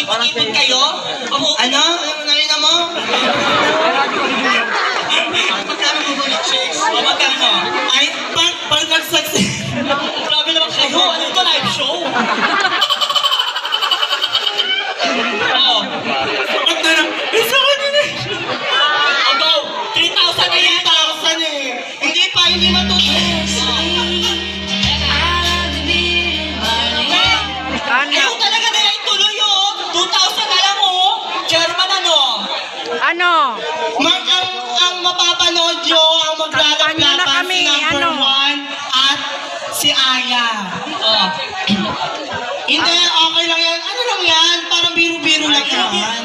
mag-ipon kayo? Ano? Ano mo? Magkano mo ba ng chicks? O magkano? Ay, pag nag-success. Grabe naman kayo. Ano ito, live show? Oo. Sakot na lang. Sakot na lang. O go! 3,000 na yan! 3,000 eh. Hindi pa, hindi matutuloy. Ayaw talaga nila ituloy oh! 2,000 na lang oh! Chairman ano? Ano? Ang mapapanood nyo, ang maglalaplapan si number 1 at si Aya. Oh. Hindi, okay lang yan. Ano lang yan? Parang biro-biro lang yan.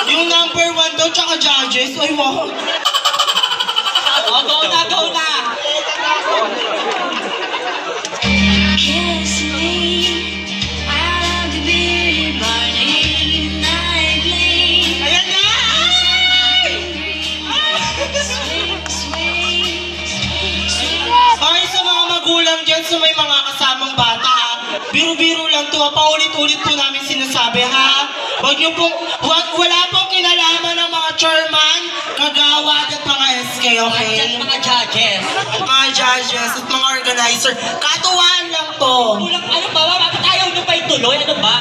Yung number 1 daw, tsaka judges. Ay, wow. O, go na, go na! Ayan na! Ay, sa mga magulang dyan, sa may mga kasamang bata, biro-biro lang to, paulit-ulit po namin sinasabi, ha? Wala pong kinalaman ng mga chairman, kagawad at mga SK, okay? At mga judges. Mga judges at mga organizer, katuwaan lang to. Kulang, ano ba? Bakit ayaw nyo pa ituloy? Ano ba?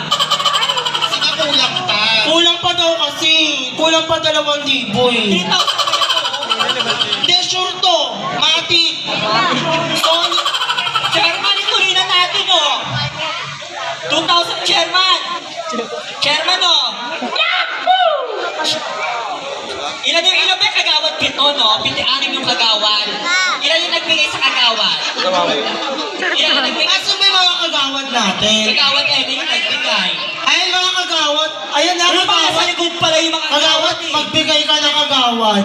Kasi kulang pa. Kulang pa daw kasi. Kulang pa 2,000 eh. 3,000 na yan oh! Hindi, sure to. Mati. Sony. Chairman, ituloy na natin oh! 2,000 chairman! Chairman oh! Ilan ba yung kagawad? 7 no? 6 yung kagawad. Ilan yung nagbigay sa kagawad? Ilan yung nagbigay? Asan ba yung mga kagawad natin? Kagawad Eddie yung nagbigay. Ayun mga kagawad. Ayan na Ano ba sa kagawad. likod pala yung mga Kagawad, kagawad eh? magbigay ka ng kagawad.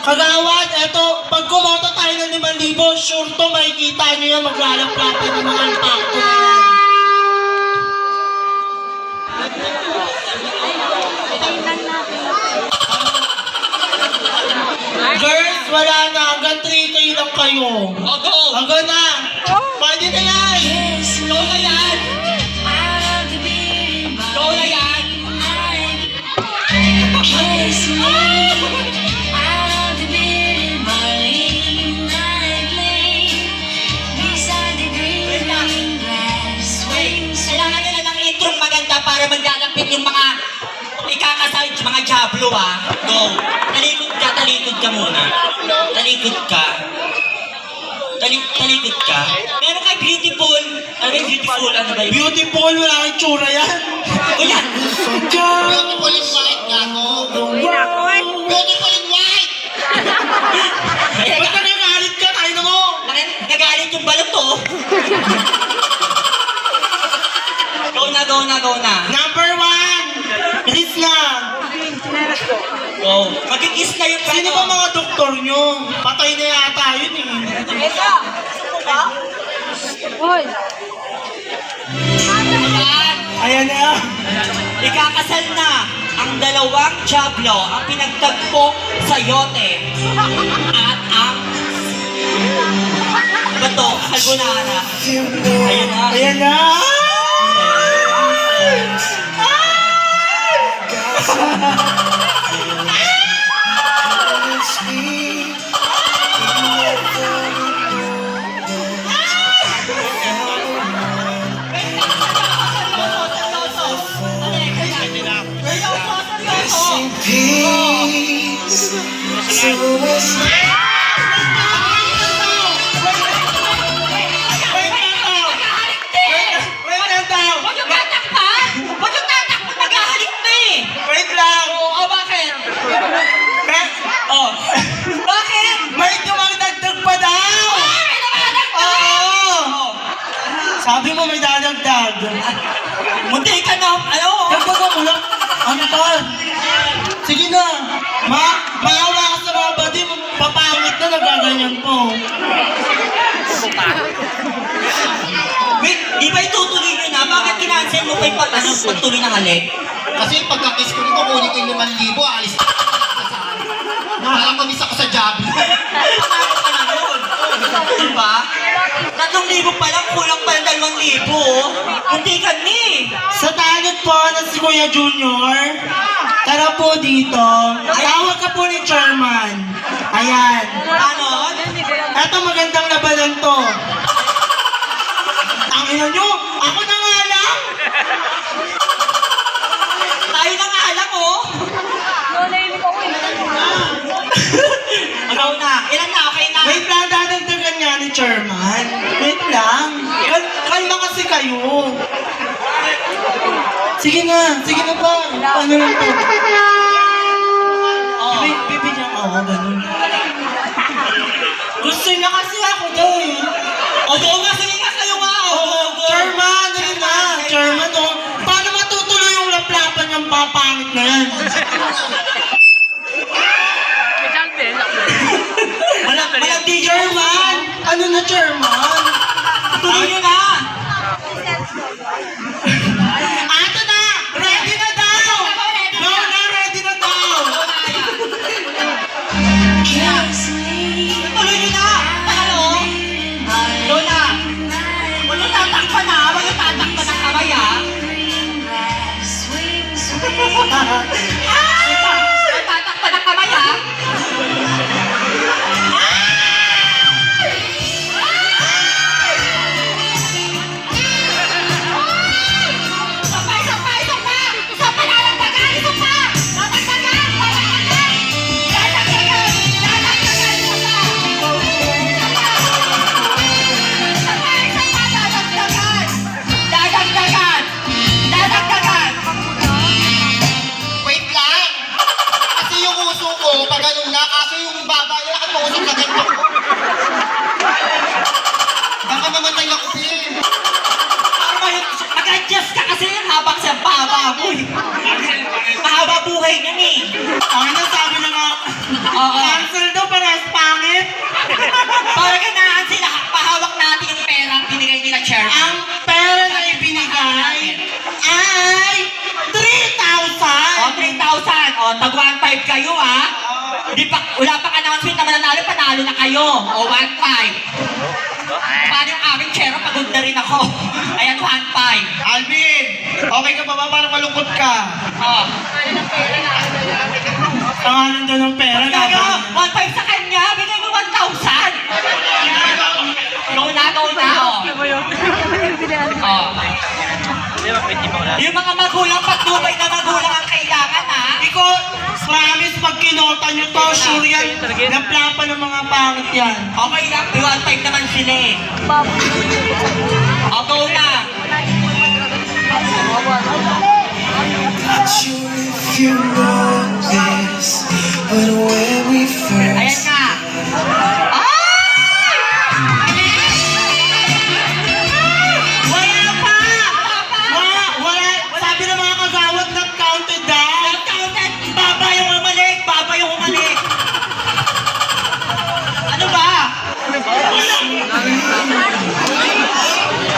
Kagawad, eto, pag kumoto tayo ng 5,000, sure to makikita nyo yan, maglalaplatan ng mga impacto na yan. Girls, wala na. Hanggang 3K lang kayo. O go! Hanggang na. Pwede na yan. Go na yan! Go na yan! Kailangan nila ng intro maganda para maglalapit yung mga ikakasal, mga jablo ah. Go! Talikod ka muna. Talikod ka. Talikod ka. Meron kay beautiful. Ano ba yung beautiful? Ano ba yun? Beautiful, wala kang tsura yan. Kuya! Beautiful in white, gago. Beautiful in white. Ba't nagagalit ka? Tayo na mo. Nagalit yung balot to. Go na. Number 1. Bilis na. Go. Magkikis na yung Sino ba mga doktor nyo? Patay na yata yun eh. Ayan na. Ikakasal na ang dalawang jablo ang pinagtagpo sa yote at ang bato, Carbonara. Ayun na. Ayan na. Peace. Huwag yung tatakpan! Huwag yung tatakpan! Naghahalik na eh! Wait lang. Oo, bakit? Oh. Bakit? May dumagdagdag pa daw. May nakadagdag! Oo. Sabi mo may dadagdag. Munti ka na, ano? Dagdagan mo lang. Ano ba? Sige na. Maawa ka sa mga badi mo. Papangit na nagaganyan po. Wait, di ba itutuloy nyo na? Bakit kinansel mo pa yung pagtuloy ng halik? Kasi pagka-kiss ko nito, kunin ko yung 5,000, alis na. Parang kabisa ko sa job. Paano ka na? 2,000 pa lang, kulang pa ng 2,000. Oh. Hindi kami. Sa tanod po na si Kuya Junior, tara po dito. Tawag ka po ni Chairman. Ayan. Ano? Eto magandang labanan to. Tangina nyo, ako na nga lang. Tayo na nga alam, oh. Ikaw na. Ilan na? Okay na. Wait lang, dadagdagan nga ni Chairman. Wait lang. Kalma kasi kayo. Sige na pa. Ano lang to? Oh. Bibigyan ako, ganun. Gusto niya kasi ako daw eh. Ogo nga, sige nga kayo nga. Ogo. Chairman, ano na? Chairman, oh. Paano matutuloy yung laplapan niyang papangit na yan? Walang DJ. Chairman! Ano na, Chairman? Tuloy nyo na. Ato na! Ready na daw! No, na, ready na daw! Tuloy nyo na. Ano? Ikaw na. Walang tatakpan na. Walang tatakpan ng kamay, ah. Walang tatakpan ng kamay, ah. Wait lang! Kasi yung uso ko, pag ganun na, kaso yung baba, yung aking mausok na ganito. Baka mamatay ako eh. Mag-adjust ka kasi habang sa baba mo, eh. Mahaba buhay niyan, eh. Ang nasabi na nga, Oo. cancel daw para pangit. Para ganahan sila, pahawak natin yung pera binigay nila, chair. Ang pera na ibinigay ay 3,000. O, 3,000. O, tag 1,500 kayo, ah. Di pa, wala pang announcement na mananalo, panalo na kayo. O, 1,500. Paano yung aming chair? Pagod na rin ako. Ayan, 1,500. Alvin, okay ka ba ba? Parang malungkot ka. O. Tangalan daw ng pera. Kaya, laban. 1,500 sa kanya, bigay mo 1,000. Go na, o. O. Yung mga magulang, patnubay na magulang ang kailangan, ha? Iko, promise pag kinota nyo to, sure yan. Laplapan ng mga pangit yan. Okay lang, 1,500 naman sila, eh. O, go na. Not sure if you know this, but